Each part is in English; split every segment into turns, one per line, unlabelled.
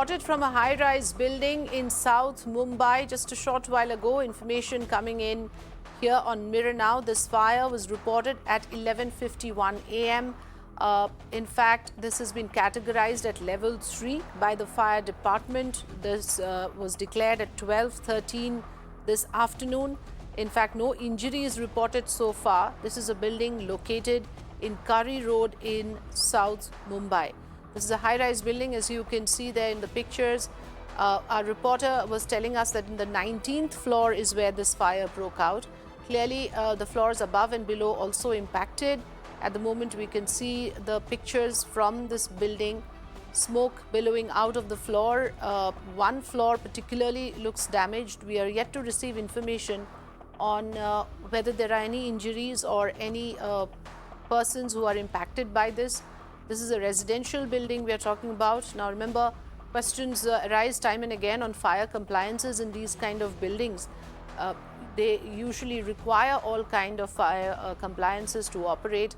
reported from a high-rise building in South Mumbai just a short while ago. Information coming in here on Mirror Now. This fire was reported at 11:51 a.m. In fact, this has been categorized at level 3 by the fire department. This was declared at 12:13 this afternoon. In fact, no injuries reported so far. This is a building located in Curry Road in South Mumbai. This is a high-rise building, as you can see there in the pictures. Our reporter was telling us that in the 19th floor is where this fire broke out. Clearly, the floors above and below also impacted. At the moment, we can see the pictures from this building, smoke billowing out of the floor. One floor particularly looks damaged. We are yet to receive information on whether there are any injuries or any persons who are impacted by this. This is a residential building we are talking about. Now remember, questions arise time and again on fire compliances in these kind of buildings. They usually require all kind of fire compliances to operate.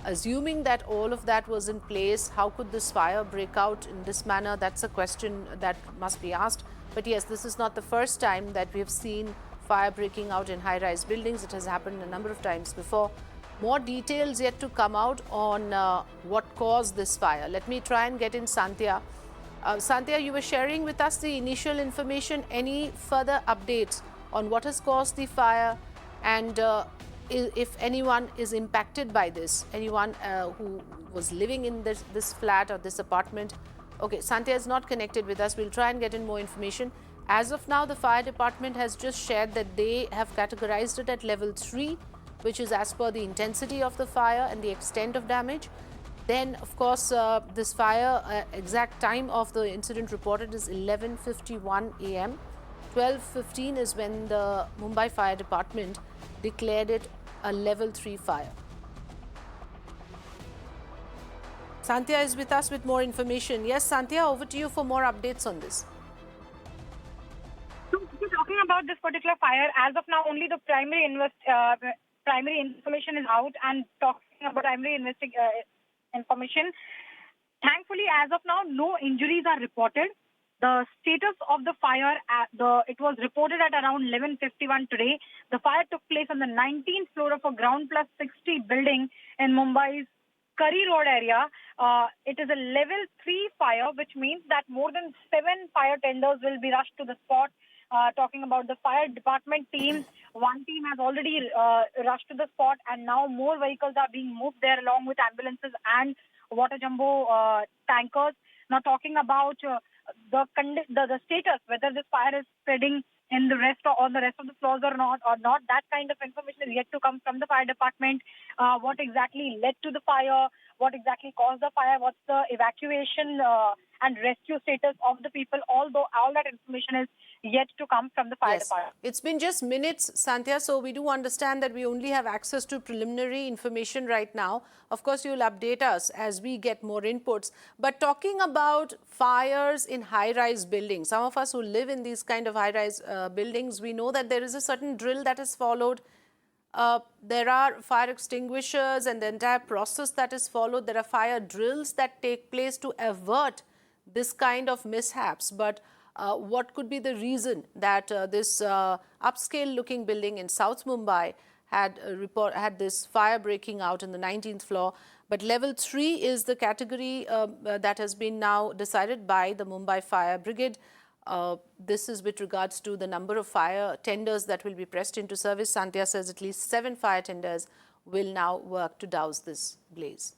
Assuming that all of that was in place, how could this fire break out in this manner? That's a question that must be asked. But yes, this is not the first time that we have seen fire breaking out in high-rise buildings. It has happened a number of times before. More details yet to come out on what caused this fire. Let me try and get in Sandhya. Sandhya, you were sharing with us the initial information. Any further updates on what has caused the fire and if anyone is impacted by this, anyone who was living in this flat or this apartment? Okay, Sandhya is not connected with us. We'll try and get in more information. As of now, the fire department has just shared that they have categorized it at level 3, which is as per the intensity of the fire and the extent of damage. Then, of course, this fire, exact time of the incident reported is 11:51 a.m. 12:15 is when the Mumbai Fire Department declared it a level 3 fire. Sandhya is with us with more information. Yes, Sandhya, over to you for more updates on this.
So, talking about this particular fire, as of now, only the primary information is out, and talking about primary information, thankfully, as of now, no injuries are reported. The status of the fire, it was reported at around 11:51 today. The fire took place on the 19th floor of a ground plus 60 building in Mumbai's Curry Road area. It is a level 3 fire, which means that more than 7 fire tenders will be rushed to the spot. Talking about the fire department teams, one team has already rushed to the spot, and now more vehicles are being moved there along with ambulances and water jumbo tankers. Now talking about the status, whether this fire is spreading in the rest of the floors or not, that kind of information is yet to come from the fire department. What exactly led to the fire? What exactly caused the fire? What's the evacuation and rescue status of the people? Although all that information is yet to come from the fire department.
It's been just minutes, Sandhya, so we do understand that we only have access to preliminary information right now. Of course, you'll update us as we get more inputs. But talking about fires in high-rise buildings, some of us who live in these kind of high-rise buildings, we know that there is a certain drill that is followed. There are fire extinguishers and the entire process that is followed. There are fire drills that take place to avert this kind of mishaps. But what could be the reason that this upscale looking building in South Mumbai had this fire breaking out in the 19th floor? But level 3 is the category that has been now decided by the Mumbai Fire Brigade. This is with regards to the number of fire tenders that will be pressed into service. Sandhya says at least 7 fire tenders will now work to douse this blaze.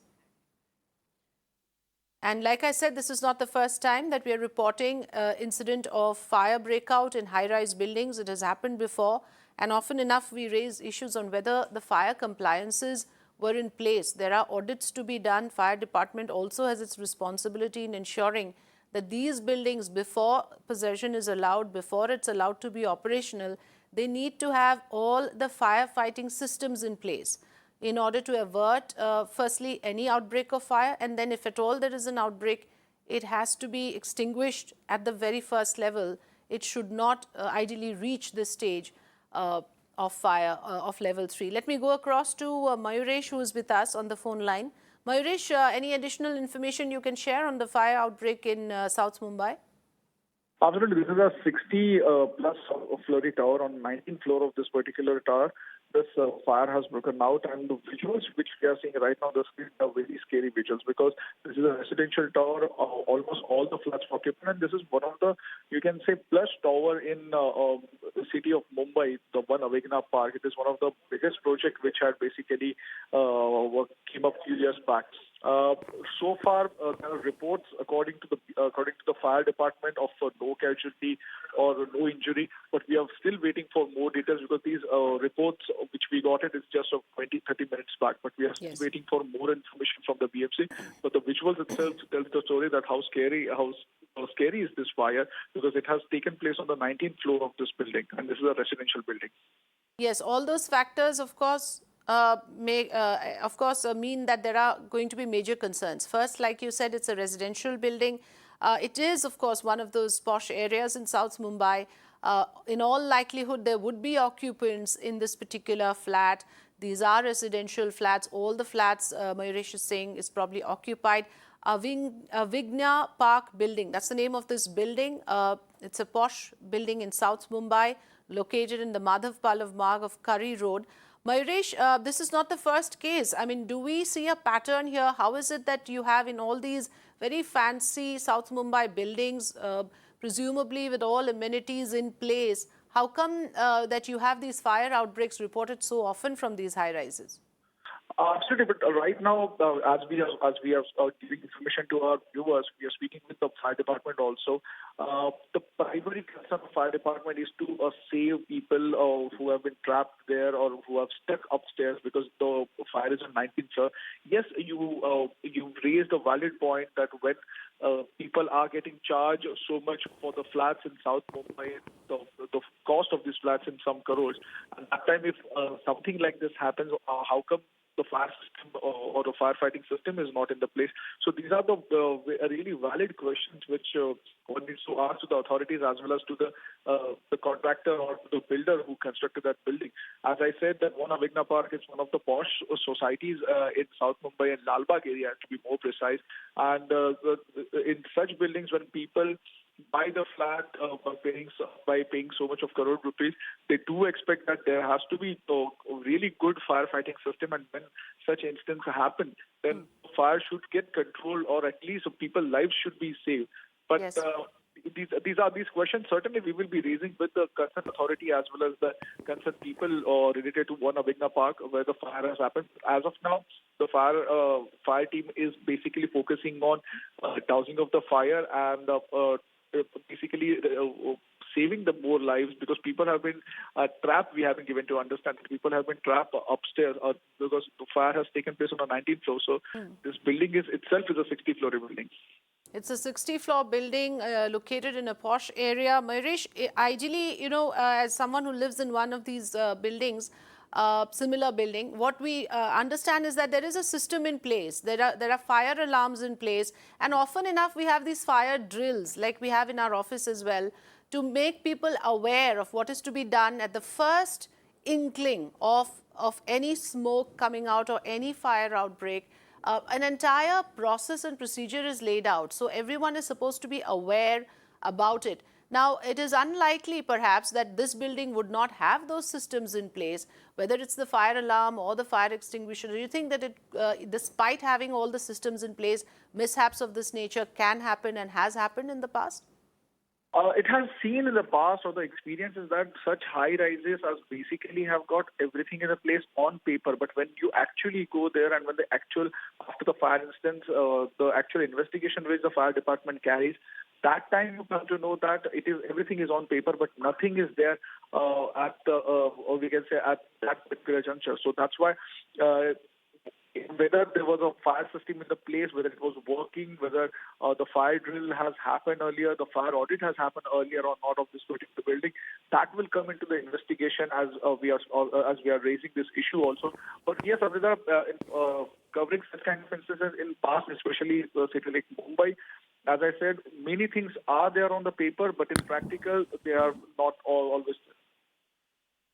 And like I said, this is not the first time that we are reporting incident of fire breakout in high-rise buildings. It has happened before, and often enough we raise issues on whether the fire compliances were in place. There are audits to be done. Fire department also has its responsibility in ensuring that these buildings, before possession is allowed, before it's allowed to be operational, they need to have all the firefighting systems in place in order to avert, firstly, any outbreak of fire, and then if at all there is an outbreak, it has to be extinguished at the very first level. It should not ideally reach this stage of fire of level 3. Let me go across to Mayuresh, who is with us on the phone line. Mayuresh, any additional information you can share on the fire outbreak in South Mumbai?
Absolutely. This is a 60 plus floor tower on 19th floor of this particular tower. This fire has broken out, and the visuals which we are seeing right now on the screen are very scary visuals because this is a residential tower. Almost all the flats were occupied, and this is one of the, you can say, plus tower in the city of Mumbai, the One Avighna Park. It is one of the biggest project which had basically came up few years back. So far, there are reports according to the fire department of no casualty or no injury, but we are still waiting for more details because these reports which we got it is just of 20-30 minutes back, but we are still waiting for more information from the BFC. But the visuals itself tells the story that how scary is this fire because it has taken place on the 19th floor of this building, and this is a residential building.
Yes, all those factors, of course, mean that there are going to be major concerns. First, like you said, it's a residential building. It is, of course, one of those posh areas in South Mumbai. In all likelihood, there would be occupants in this particular flat. These are residential flats. All the flats, Mayuresh is saying, is probably occupied. Avighna Park building, that's the name of this building. It's a posh building in South Mumbai, located in the Madhav Pallav Marg of Curry Road. Mayuresh, this is not the first case. I mean, do we see a pattern here? How is it that you have in all these very fancy South Mumbai buildings, presumably with all amenities in place, how come that you have these fire outbreaks reported so often from these high-rises?
Absolutely, but right now, as we are giving information to our viewers, we are speaking with the fire department also. The primary concern of fire department is to save people who have been trapped there or who have stuck upstairs because the fire is on 19th floor. Yes, you raised a valid point that when people are getting charged so much for the flats in South Mumbai, the cost of these flats in some crores, and that time if something like this happens, how come the fire system or the firefighting system is not in the place? So these are the really valid questions which one needs to ask to the authorities as well as to the contractor or the builder who constructed that building. As I said, that One Avighna Park is one of the posh societies in South Mumbai and Lalbaug area, to be more precise. And in such buildings, when people buy the flat by paying so much of crore rupees, they do expect that there has to be a really good firefighting system, and when such instances happen, then fire should get controlled, or at least people's lives should be saved. But these questions certainly we will be raising with the concerned authority as well as the concerned people related to One Avighna Park where the fire has happened. As of now, the fire team is basically focusing on dousing of the fire and basically saving the more lives because people have been trapped. We have been given to understand that people have been trapped upstairs because the fire has taken place on the 19th floor. So this building itself is a 60-floor building.
It's a 60-floor building located in a posh area. Mayuresh, ideally, as someone who lives in one of these buildings, similar building, what we understand is that there is a system in place. There are fire alarms in place, and often enough we have these fire drills like we have in our office as well to make people aware of what is to be done at the first inkling of any smoke coming out or any fire outbreak. An entire process and procedure is laid out, so everyone is supposed to be aware about it. Now, it is unlikely perhaps that this building would not have those systems in place, whether it's the fire alarm or the fire extinguisher. Do you think that despite having all the systems in place, mishaps of this nature can happen and has happened in the past?
It has seen in the past, or the experience is that such high rises as basically have got everything in a place on paper. But when you actually go there and when after the fire instance, the actual investigation which the fire department carries, that time you come to know that everything is on paper, but nothing is there at that particular juncture. So that's why whether there was a fire system in the place, whether it was working, whether the fire drill has happened earlier, the fire audit has happened earlier or not of this particular building, that will come into the investigation as we are raising this issue also. But yes, Avida, covering such kind of instances in past, especially city like Mumbai, as I said, many things are there on the paper, but in practical, they are not always there.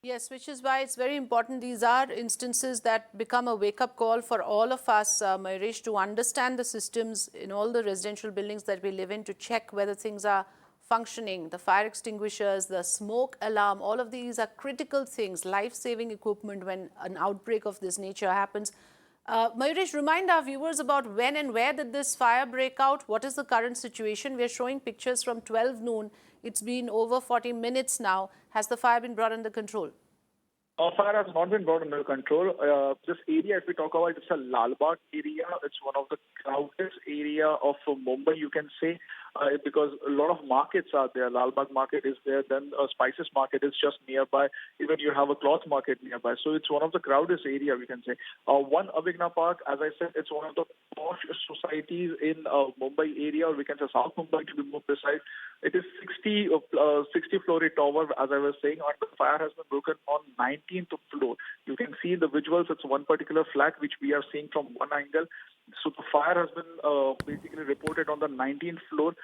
Yes, which is why it's very important. These are instances that become a wake-up call for all of us, Mayuresh, to understand the systems in all the residential buildings that we live in, to check whether things are functioning, the fire extinguishers, the smoke alarm, all of these are critical things, life-saving equipment when an outbreak of this nature happens. Mayuresh, remind our viewers about when and where did this fire break out? What is the current situation? We are showing pictures from 12 noon. It's been over 40 minutes now. Has the fire been brought under control?
Fire has not been brought under control. This area, if we talk about, it's a Lalbaug area. It's one of the crowded area of Mumbai, you can say, because a lot of markets are there. Lalbaug market is there. Then spices market is just nearby. Even you have a cloth market nearby. So it's one of the crowded area, we can say. One Avighna Park, as I said, it's one of the posh societies in Mumbai area, or we can say South Mumbai to be more precise. It is 60-floor tower, as I was saying, and the fire has been broken on 19th floor. You can see in the visuals, it's one particular flat which we are seeing from one angle. So the fire has been basically reported on the 19th floor.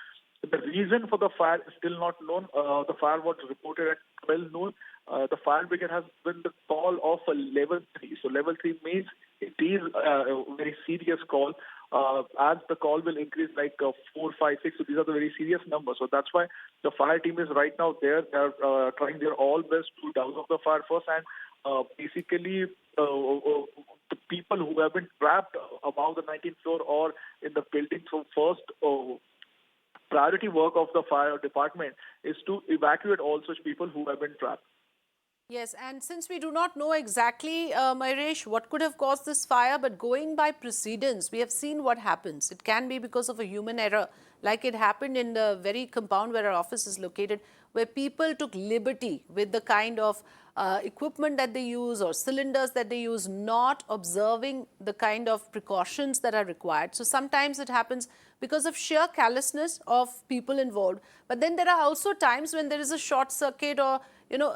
The reason for the fire is still not known. The fire was reported at 12 noon. The fire brigade has been the call of a level 3. So level 3 means it is a very serious call. As the call will increase like 4, 5, 6, so these are the very serious numbers. So that's why the fire team is right now there. They are trying their all best to douse off the fire first, and basically the people who have been trapped above the 19th floor or in the building. So first priority work of the fire department is to evacuate all such people who have been trapped.
Yes, and since we do not know exactly, Mayuresh, what could have caused this fire, but going by precedents, we have seen what happens. It can be because of a human error, like it happened in the very compound where our office is located, where people took liberty with the kind of equipment that they use or cylinders that they use, not observing the kind of precautions that are required. So sometimes it happens because of sheer carelessness of people involved. But then there are also times when there is a short circuit or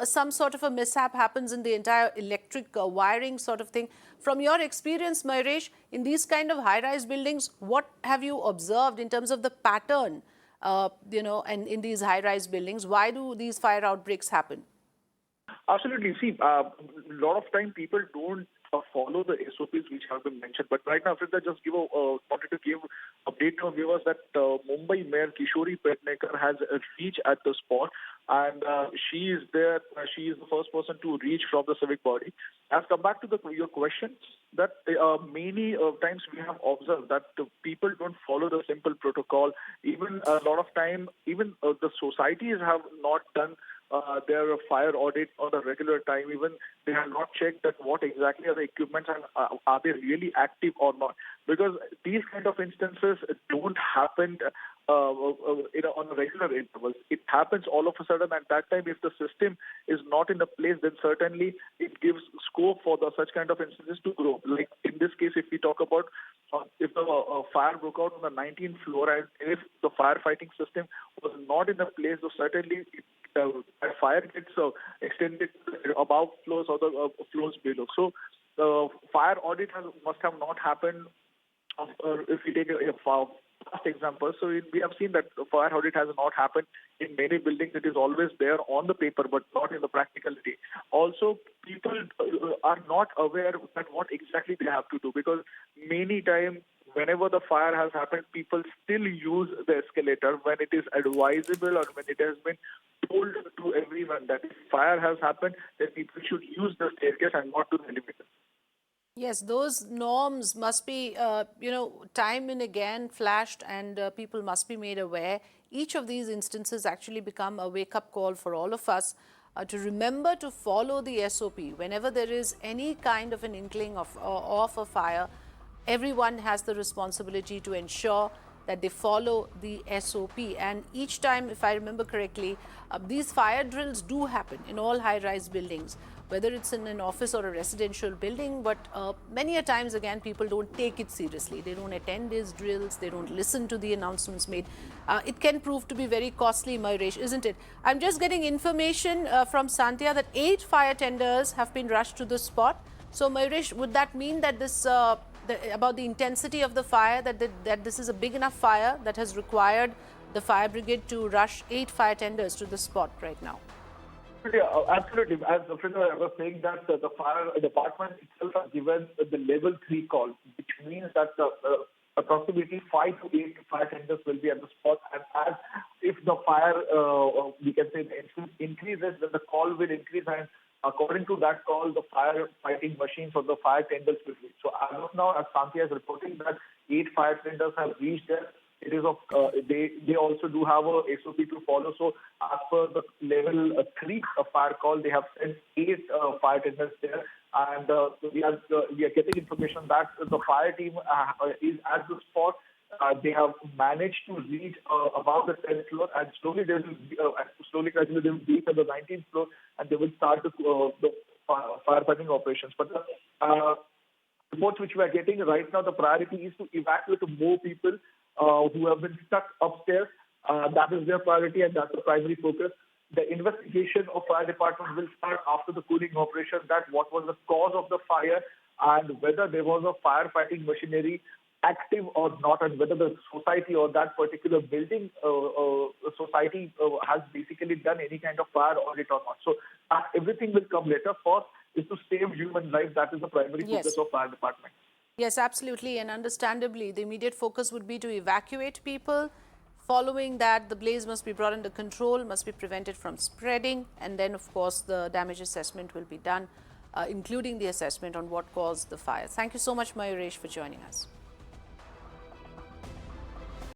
some sort of a mishap happens in the entire electric wiring sort of thing. From your experience, Mayuresh, in these kind of high-rise buildings, what have you observed in terms of the pattern, and in these high-rise buildings? Why do these fire outbreaks happen?
Absolutely. See, a lot of time people don't follow the SOPs which have been mentioned. But right now, Frida, just wanted to give update to viewers that Mumbai Mayor Kishori Petnekar has reached at the spot, and she is there. She is the first person to reach from the civic body. As come back to your question, that many times we have observed that people don't follow the simple protocol. Even a lot of time, even the societies have not done their fire audit on a regular time. Even they have not checked that what exactly are the equipments and are they really active or not. Because these kind of instances don't happen on a regular intervals. It happens all of a sudden, and that time if the system is not in the place, then certainly it gives scope for such kind of instances to grow. Like in this case, if we talk about if the fire broke out on the 19th floor and if the firefighting system was not in the place, so certainly fire gets extended above floors or the floors below. So the fire audit must have not happened. If we take a past example, so we have seen that the fire audit has not happened in many buildings. It is always there on the paper, but not in the practicality. Also, people are not aware that what exactly they have to do, because many times whenever the fire has happened, people still use the escalator when it is advisable or when it has been told to everyone that if fire has happened, then people should use the staircase and not to the elevator.
Yes, those norms must be, time and again flashed, and people must be made aware. Each of these instances actually become a wake-up call for all of us to remember to follow the SOP. Whenever there is any kind of an inkling of a fire, everyone has the responsibility to ensure that they follow the SOP. And each time, if I remember correctly, these fire drills do happen in all high-rise buildings, whether it's in an office or a residential building. But many a times, again, people don't take it seriously. They don't attend these drills. They don't listen to the announcements made. It can prove to be very costly, Mayuresh, isn't it? I'm just getting information from Santya that 8 fire tenders have been rushed to the spot. So, Mayuresh, would that mean that this about the intensity of the fire, that this is a big enough fire that has required the fire brigade to rush 8 fire tenders to the spot right now?
Yeah, absolutely. As Frida was saying, that the fire department itself has given the level 3 call, which means that approximately 5 to 8 fire tenders will be at the spot. And as if the fire, we can say, the incidence increases, then the call will increase, and according to that call, the fire fighting machines or the fire tenders will reach. So as of now, as Santia is reporting that 8 fire tenders have reached there. It is of they also do have a SOP to follow. So as per the level 3 fire call, they have sent 8 fire tenders there, and we are getting information that the fire team is at the spot. They have managed to reach above the 10th floor, and slowly gradually they will reach at the 19th floor, and they will start the firefighting operations. But reports which we are getting right now, the priority is to evacuate more people who have been stuck upstairs. That is their priority, and that's the primary focus. The investigation of fire department will start after the cooling operation, that what was the cause of the fire and whether there was a firefighting machinery active or not, and whether the society or that particular building society has basically done any kind of fire audit or not. So everything will come later. First is to save human life. That is the primary focus of fire department.
Yes, absolutely. And understandably, the immediate focus would be to evacuate people. Following that, the blaze must be brought under control, must be prevented from spreading. And then, of course, the damage assessment will be done, including the assessment on what caused the fire. Thank you so much, Mayuresh, for joining us.